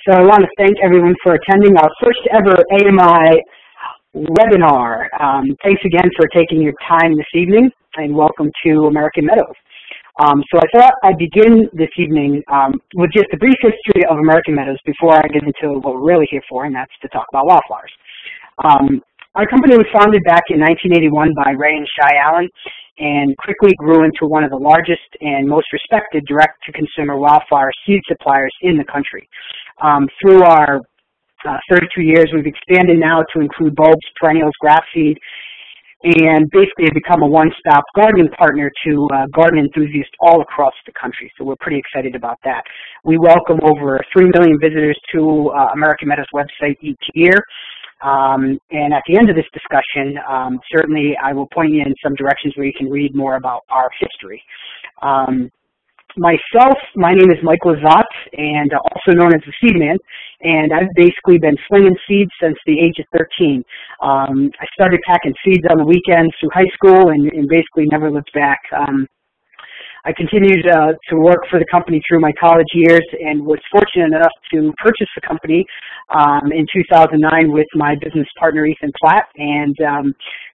So I want to thank everyone for attending our first ever AMI webinar. Thanks again for taking your time this evening, and welcome to American Meadows. So I thought I'd begin this evening with just a brief history of American Meadows before I get into what we're really here for, and that's to talk about wildflowers. Our company was founded back in 1981 by Ray and Shy Allen, and quickly grew into one of the largest and most respected direct-to-consumer wildflower seed suppliers in the country. Through our 32 years, we've expanded now to include bulbs, perennials, grass seed, and basically have become a one-stop gardening partner to garden enthusiasts all across the country. So we're pretty excited about that. We welcome over 3 million visitors to American Meadows website each year. And at the end of this discussion, certainly I will point you in some directions where you can read more about our history. Myself, my name is Mike Lazat, and also known as the Seed Man, and I've basically been slinging seeds since the age of 13. I started packing seeds on the weekends through high school and basically never looked back. I continued to work for the company through my college years and was fortunate enough to purchase the company in 2009 with my business partner, Ethan Platt. And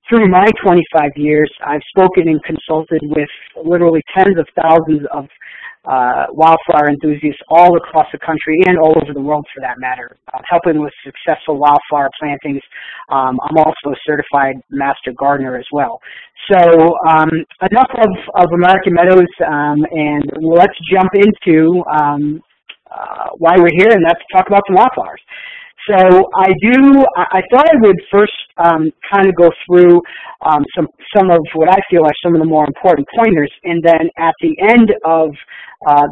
through my 25 years, I've spoken and consulted with literally tens of thousands of wildflower enthusiasts all across the country and all over the world for that matter, helping with successful wildflower plantings. I'm also a certified master gardener as well. So enough of American Meadows, and let's jump into why we're here, and that's to talk about some wildflowers. So I thought I would first kind of go through some of what I feel are some of the more important pointers, and then at the end of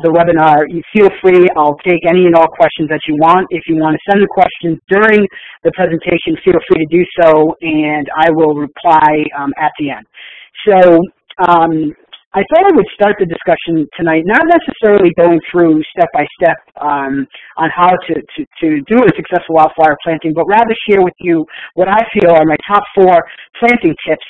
the webinar, you feel free, I'll take any and all questions that you want. If you want to send the questions during the presentation, feel free to do so, and I will reply at the end. So I thought I would start the discussion tonight, not necessarily going through step-by-step on how to do a successful wildflower planting, but rather share with you what I feel are my top 4 planting tips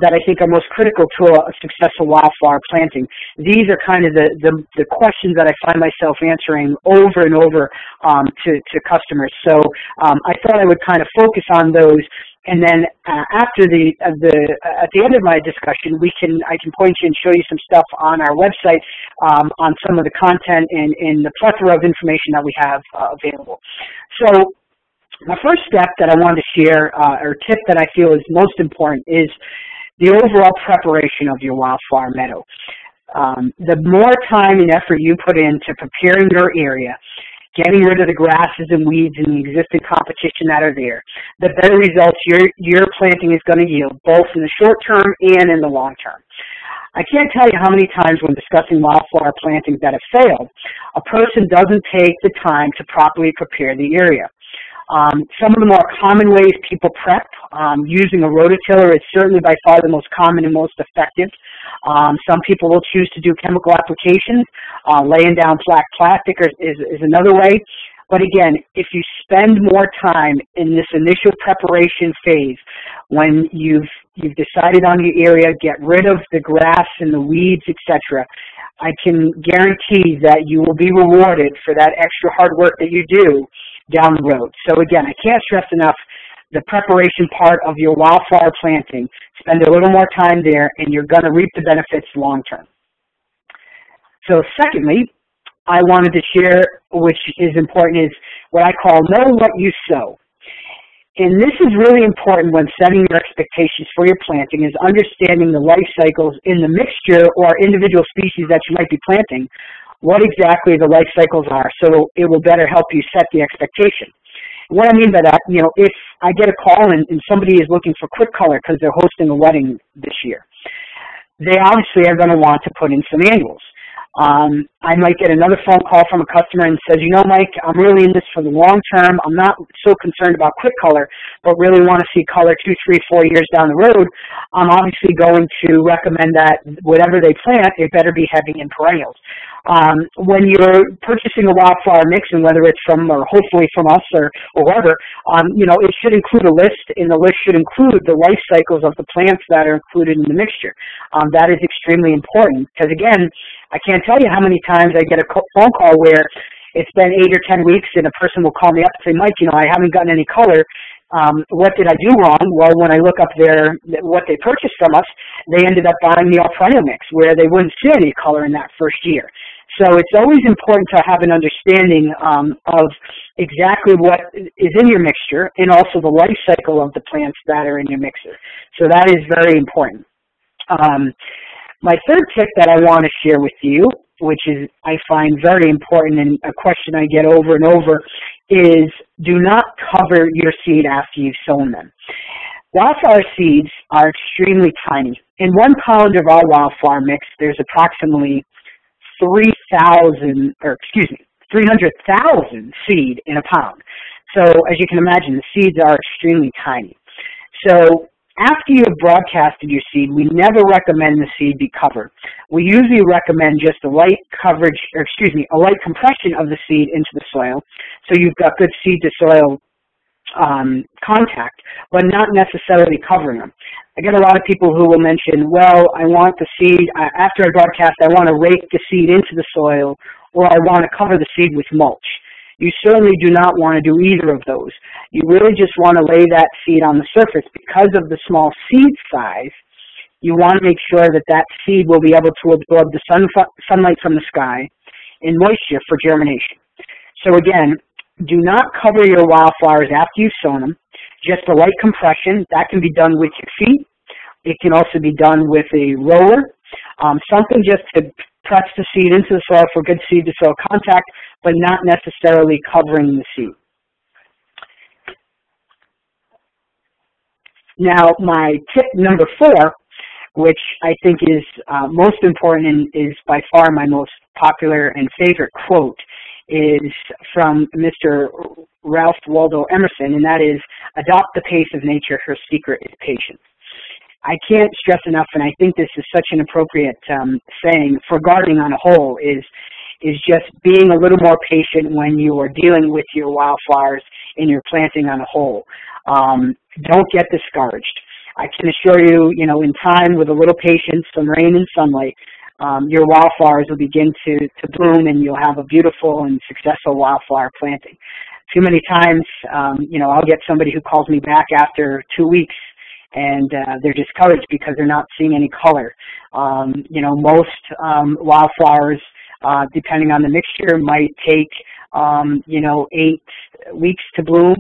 that I think are most critical to a successful wildflower planting. These are kind of the questions that I find myself answering over and over to customers. So I thought I would kind of focus on those. And then after at the end of my discussion, I can point you and show you some stuff on our website on some of the content and the plethora of information that we have available. So my first step that I wanted to share, or tip that I feel is most important, is the overall preparation of your wildflower meadow. The more time and effort you put into preparing your area, getting rid of the grasses and weeds and the existing competition that are there, the better results your planting is going to yield, both in the short term and in the long term. I can't tell you how many times when discussing wildflower plantings that have failed, a person doesn't take the time to properly prepare the area. Some of the more common ways people prep, using a rototiller is certainly by far the most common and most effective. Some people will choose to do chemical applications. Laying down black plastic is another way. But again, if you spend more time in this initial preparation phase, when you've decided on your area, get rid of the grass and the weeds, etc., I can guarantee that you will be rewarded for that extra hard work that you do down the road. So again, I can't stress enough the preparation part of your wildflower planting. Spend a little more time there, and you're going to reap the benefits long term. So secondly, I wanted to share, which is important, is what I call know what you sow. And this is really important when setting your expectations for your planting, is understanding the life cycles in the mixture or individual species that you might be planting, what exactly the life cycles are, so it will better help you set the expectation. What I mean by that, if I get a call and somebody is looking for quick color because they're hosting a wedding this year, they obviously are going to want to put in some annuals. I might get another phone call from a customer and says, Mike, I'm really in this for the long term. I'm not so concerned about quick color, but really want to see color 2, 3, 4 years down the road. I'm obviously going to recommend that whatever they plant, it better be heavy in perennials. When you're purchasing a wildflower mix, and whether it's from, or hopefully from us or whoever, it should include a list, and the list should include the life cycles of the plants that are included in the mixture. That is extremely important because, again, I can't tell you how many times I get a phone call where it's been 8 or 10 weeks and a person will call me up and say, Mike, you know, I haven't gotten any color. What did I do wrong? Well, when I look up what they purchased from us, they ended up buying the all-perennial mix where they wouldn't see any color in that first year. So it's always important to have an understanding of exactly what is in your mixture and also the life cycle of the plants that are in your mixer. So that is very important. My third tip that I want to share with you, which is I find very important and a question I get over and over, is do not cover your seed after you've sown them. Wildflower seeds are extremely tiny. In 1 pound of our wildflower mix, there's approximately 300,000 seed in a pound. So as you can imagine, the seeds are extremely tiny. So after you have broadcasted your seed, we never recommend the seed be covered. We usually recommend just a light coverage, a light compression of the seed into the soil, so you've got good seed to soil contact, but not necessarily covering them. I get a lot of people who will mention, well, I want the seed, after I broadcast, I want to rake the seed into the soil, or I want to cover the seed with mulch. You certainly do not want to do either of those. You really just want to lay that seed on the surface. Because of the small seed size, you want to make sure that that seed will be able to absorb the sunlight from the sky and moisture for germination. So again, do not cover your wildflowers after you've sown them. Just a light compression. That can be done with your feet. It can also be done with a roller. Something just to press the seed into the soil for good seed to soil contact, but not necessarily covering the seed. Now, my tip number 4, which I think is most important and is by far my most popular and favorite quote, is from Mr. Ralph Waldo Emerson, and that is, adopt the pace of nature, her secret is patience. I can't stress enough, and I think this is such an appropriate saying for gardening on a whole, is just being a little more patient when you are dealing with your wildflowers and your planting on a whole. Don't get discouraged. I can assure you, in time, with a little patience, some rain and sunlight, your wildflowers will begin to bloom, and you'll have a beautiful and successful wildflower planting. Too many times, I'll get somebody who calls me back after 2 weeks, and they're discouraged because they're not seeing any color. Most wildflowers, depending on the mixture, might take 8 weeks to bloom.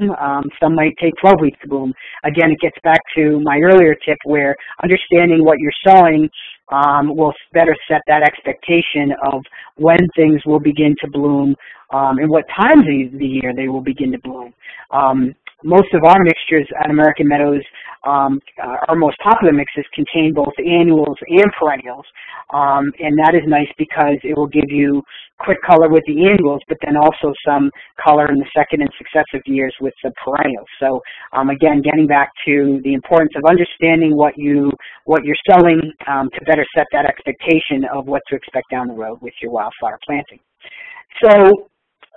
Some might take 12 weeks to bloom. Again, it gets back to my earlier tip where understanding what you're sowing will better set that expectation of when things will begin to bloom and what times of the year they will begin to bloom. Most of our mixtures at American Meadows, our most popular mixes, contain both annuals and perennials, and that is nice because it will give you quick color with the annuals, but then also some color in the second and successive years with the perennials. So again, getting back to the importance of understanding what you're selling to better set that expectation of what to expect down the road with your wildflower planting. So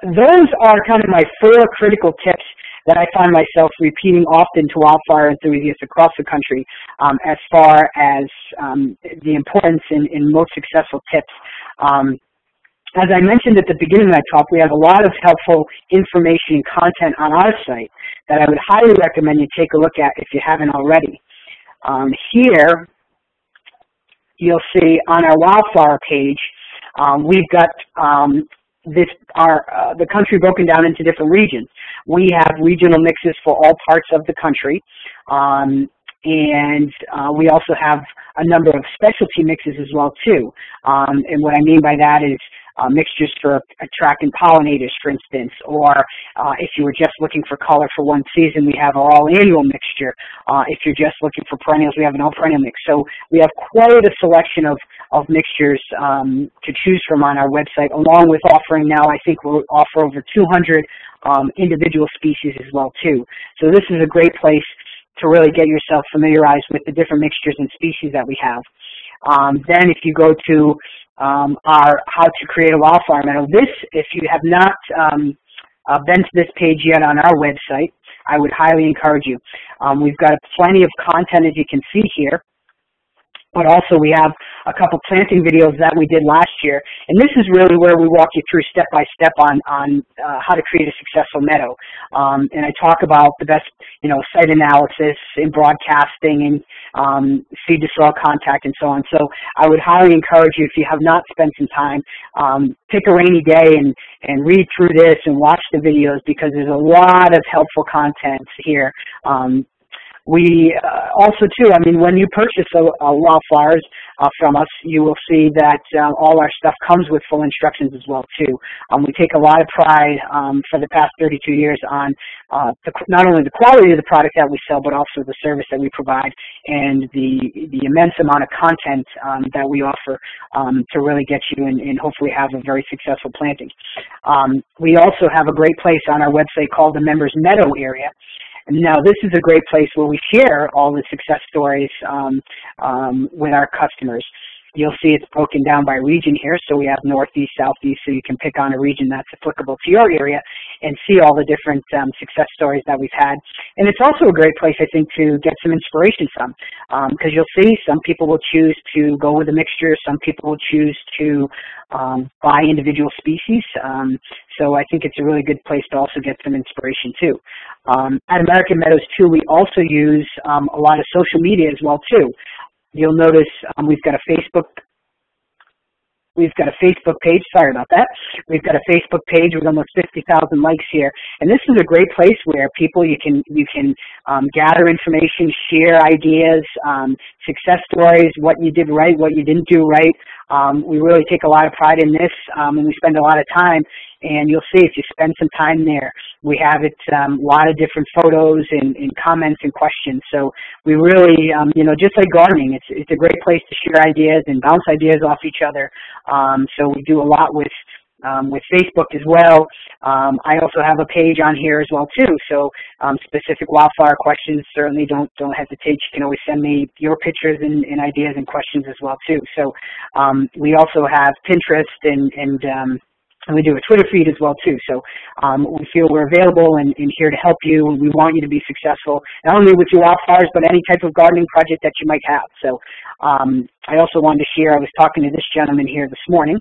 those are kind of my 4 critical tips that I find myself repeating often to wildflower enthusiasts across the country as far as the importance in most successful tips. As I mentioned at the beginning of my talk, we have a lot of helpful information and content on our site that I would highly recommend you take a look at if you haven't already. Here, you'll see on our wildflower page, we've got the country broken down into different regions. We have regional mixes for all parts of the country, and we also have a number of specialty mixes as well too. And what I mean by that is mixtures for attracting pollinators, for instance, or if you were just looking for color for one season, we have our all-annual mixture. If you're just looking for perennials, we have an all-perennial mix. So we have quite a selection of mixtures to choose from on our website, along with offering now, I think we'll offer over 200 individual species as well too. So this is a great place to really get yourself familiarized with the different mixtures and species that we have. Then if you go to our How to Create a Wildflower Meadow, if you have not been to this page yet on our website, I would highly encourage you. We've got plenty of content, as you can see here, but also we have a couple planting videos that we did last year, and this is really where we walk you through step by step on how to create a successful meadow. And I talk about the best, site analysis in broadcasting and seed to soil contact and so on. So I would highly encourage you, if you have not spent some time, pick a rainy day and read through this and watch the videos, because there's a lot of helpful content here. We also, too, when you purchase Wildflowers from us, you will see that all our stuff comes with full instructions as well, too. We take a lot of pride for the past 32 years on not only the quality of the product that we sell, but also the service that we provide and the immense amount of content that we offer to really get you and hopefully have a very successful planting. We also have a great place on our website called the Members Meadow Area. Now, this is a great place where we share all the success stories with our customers. You'll see it's broken down by region here, so we have Northeast, Southeast, so you can pick on a region that's applicable to your area and see all the different success stories that we've had. And it's also a great place, I think, to get some inspiration from, because you'll see some people will choose to go with a mixture, some people will choose to buy individual species. So I think it's a really good place to also get some inspiration, too. At American Meadows, too, we also use a lot of social media as well, too. You'll notice we've got a Facebook page. Sorry about that. We've got a Facebook page with almost 50,000 likes here, and this is a great place where people you can gather information, share ideas, success stories, what you did right, what you didn't do right. We really take a lot of pride in this, and we spend a lot of time. And you'll see if you spend some time there, we have it a lot of different photos and comments and questions. So we really, just like gardening, it's a great place to share ideas and bounce ideas off each other. So we do a lot with Facebook as well. I also have a page on here as well too. So specific wildflower questions, certainly don't hesitate. You can always send me your pictures and ideas and questions as well too. So we also have Pinterest and we do a Twitter feed as well, too. So we feel we're available and here to help you. We want you to be successful, not only with your wildflowers, but any type of gardening project that you might have. So I also wanted to share, I was talking to this gentleman here this morning.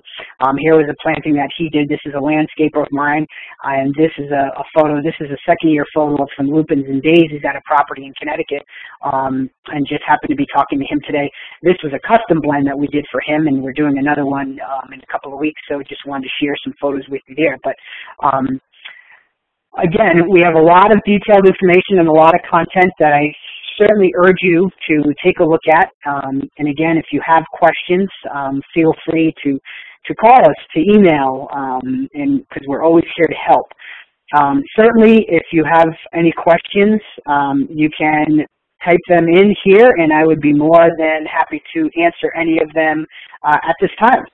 Here was a planting that he did. This is a landscaper of mine, and this is a photo. This is a second-year photo of some lupins and daisies at a property in Connecticut, and just happened to be talking to him today. This was a custom blend that we did for him, and we're doing another one in a couple of weeks, so just wanted to share some photos with you there. But again, we have a lot of detailed information and a lot of content that I certainly urge you to take a look at. And again, if you have questions, feel free to call us, to email, and because we're always here to help. Certainly, if you have any questions, you can type them in here, and I would be more than happy to answer any of them at this time.